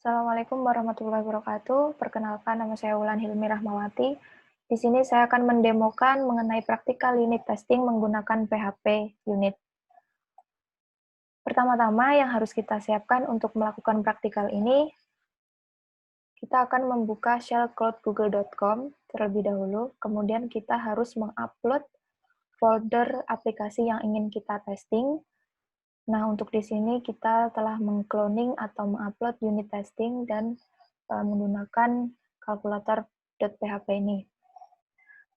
Assalamualaikum warahmatullahi wabarakatuh. Perkenalkan, nama saya Wulan Hilmi Rahmawati. Di sini saya akan mendemokan mengenai praktikal unit testing menggunakan PHP unit. Pertama-tama yang harus kita siapkan untuk melakukan praktikal ini, kita akan membuka shell cloud.google.com terlebih dahulu, kemudian kita harus mengupload folder aplikasi yang ingin kita testing. Nah, untuk di sini kita telah mengcloning atau mengupload unit testing dan menggunakan kalkulator.php ini.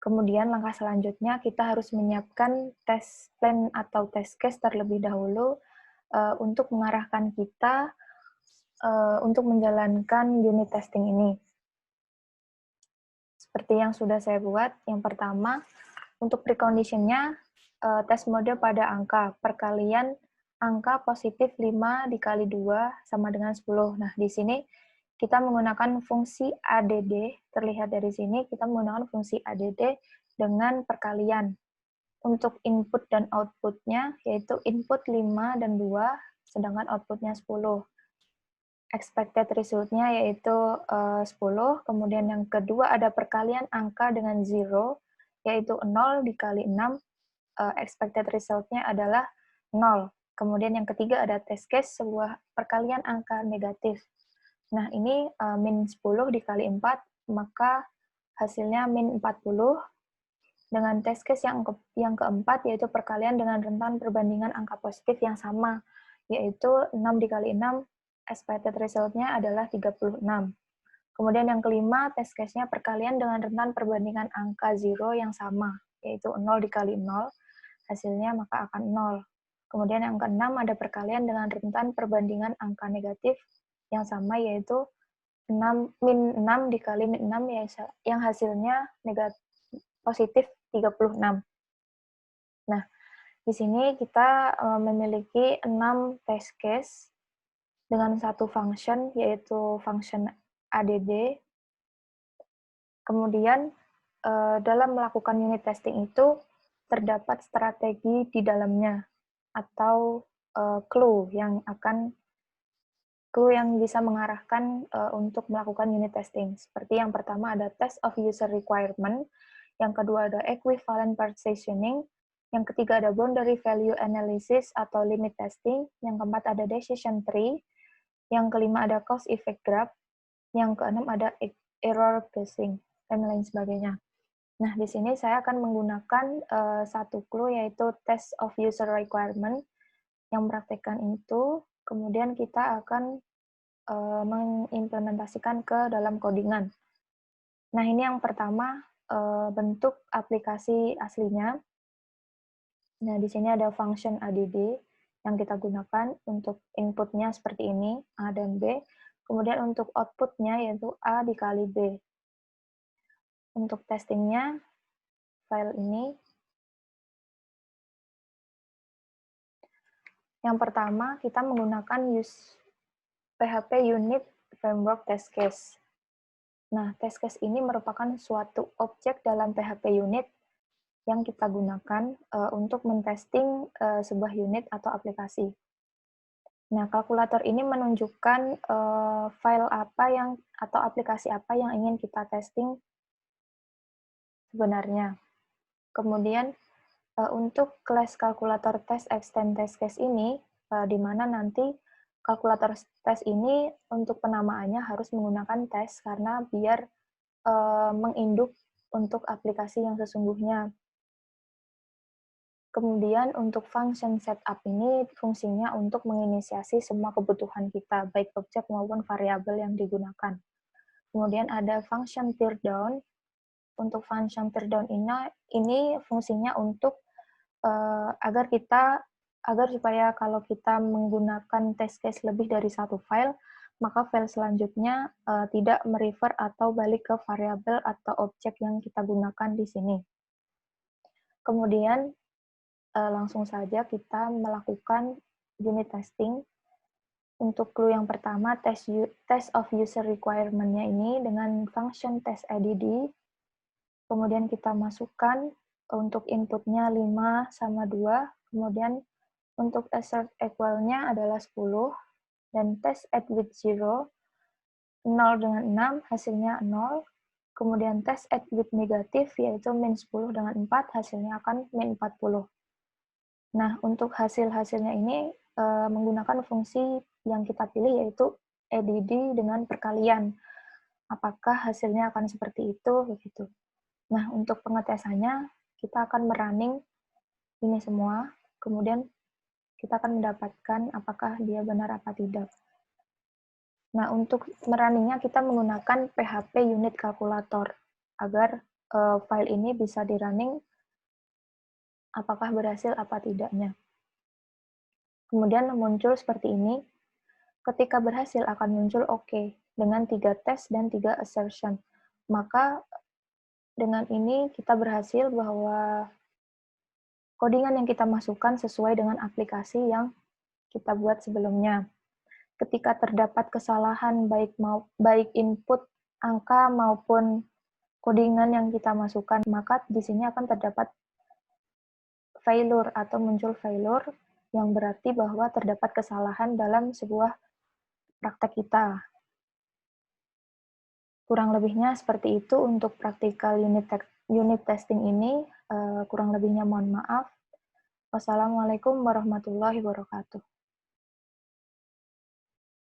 Kemudian langkah selanjutnya kita harus menyiapkan test plan atau test case terlebih dahulu untuk mengarahkan kita untuk menjalankan unit testing ini. Seperti yang sudah saya buat, yang pertama, untuk precondition-nya, tes mode pada angka, perkalian angka positif 5 dikali 2 sama dengan 10. Nah, di sini kita menggunakan fungsi ADD, terlihat dari sini kita menggunakan fungsi ADD dengan perkalian. Untuk input dan output-nya, yaitu input 5 dan 2, sedangkan output-nya 10. Expected result-nya yaitu 10, kemudian yang kedua ada perkalian angka dengan 0, yaitu 0 dikali 6, expected result-nya adalah 0. Kemudian yang ketiga ada test case, sebuah perkalian angka negatif. Nah, ini min 10 dikali 4, maka hasilnya min 40. Dengan test case yang keempat, yaitu perkalian dengan rentan perbandingan angka positif yang sama, yaitu 6 dikali 6, expected result-nya adalah 36. Kemudian yang kelima, test case-nya perkalian dengan rentan perbandingan angka 0 yang sama, yaitu 0 dikali 0, hasilnya maka akan 0. Kemudian yang keenam, ada perkalian dengan rentan perbandingan angka negatif yang sama, yaitu min 6 dikali min 6, yang hasilnya positif 36. Nah, di sini kita memiliki 6 test case dengan satu function, yaitu function add. Kemudian, dalam melakukan unit testing itu, terdapat strategi di dalamnya, atau clue yang bisa mengarahkan untuk melakukan unit testing. Seperti yang pertama ada test of user requirement, yang kedua ada equivalent partitioning, yang ketiga ada boundary value analysis atau limit testing, yang keempat ada decision tree, yang kelima ada cause effect graph, yang keenam ada error basing, dan lain sebagainya. Nah, di sini saya akan menggunakan satu clue, yaitu test of user requirement, yang mempraktekkan itu, kemudian kita akan mengimplementasikan ke dalam codingan. Nah, ini yang pertama, bentuk aplikasi aslinya. Nah, di sini ada function add yang kita gunakan untuk input-nya seperti ini, A dan B. Kemudian untuk output-nya yaitu A dikali B. Untuk testingnya, file ini. Yang pertama, kita menggunakan PHP unit framework test case. Nah, test case ini merupakan suatu objek dalam PHP unit yang kita gunakan untuk mentesting sebuah unit atau aplikasi. Nah, kalkulator ini menunjukkan file apa atau aplikasi apa yang ingin kita testing sebenarnya. Kemudian untuk kelas kalkulator test extend test case ini, di mana nanti kalkulator test ini untuk penamaannya harus menggunakan tes karena biar menginduk untuk aplikasi yang sesungguhnya. Kemudian untuk function setup ini fungsinya untuk menginisiasi semua kebutuhan kita, baik objek maupun variabel yang digunakan. Kemudian ada function teardown. Untuk function teardown ini fungsinya untuk agar supaya kalau kita menggunakan test case lebih dari satu file, maka file selanjutnya tidak merefer atau balik ke variabel atau objek yang kita gunakan di sini. Kemudian langsung saja kita melakukan unit testing. Untuk clue yang pertama, test of user requirement-nya ini dengan function test add. Kemudian kita masukkan untuk input-nya 5 sama 2. Kemudian untuk assert equal-nya adalah 10. Dan test add with 0. 0 dengan 6 hasilnya 0, kemudian tes with negatif yaitu min 10 dengan 4 hasilnya akan min 40. Nah, untuk hasil-hasilnya ini menggunakan fungsi yang kita pilih yaitu EDD dengan perkalian. Apakah hasilnya akan seperti itu? Begitu. Nah, untuk pengetesannya, kita akan merunning ini semua, kemudian kita akan mendapatkan apakah dia benar apa tidak. Nah, untuk merunningnya kita menggunakan PHP unit calculator agar file ini bisa di-running apakah berhasil apa tidaknya. Kemudian muncul seperti ini. Ketika berhasil akan muncul OK dengan 3 tes dan 3 assertion. Maka dengan ini kita berhasil bahwa codingan yang kita masukkan sesuai dengan aplikasi yang kita buat sebelumnya. Ketika terdapat kesalahan baik input angka maupun codingan yang kita masukkan, maka di sini akan terdapat failure atau muncul failure yang berarti bahwa terdapat kesalahan dalam sebuah praktek kita. Kurang lebihnya seperti itu untuk praktikal unit testing ini. Kurang lebihnya mohon maaf. Wassalamualaikum warahmatullahi wabarakatuh.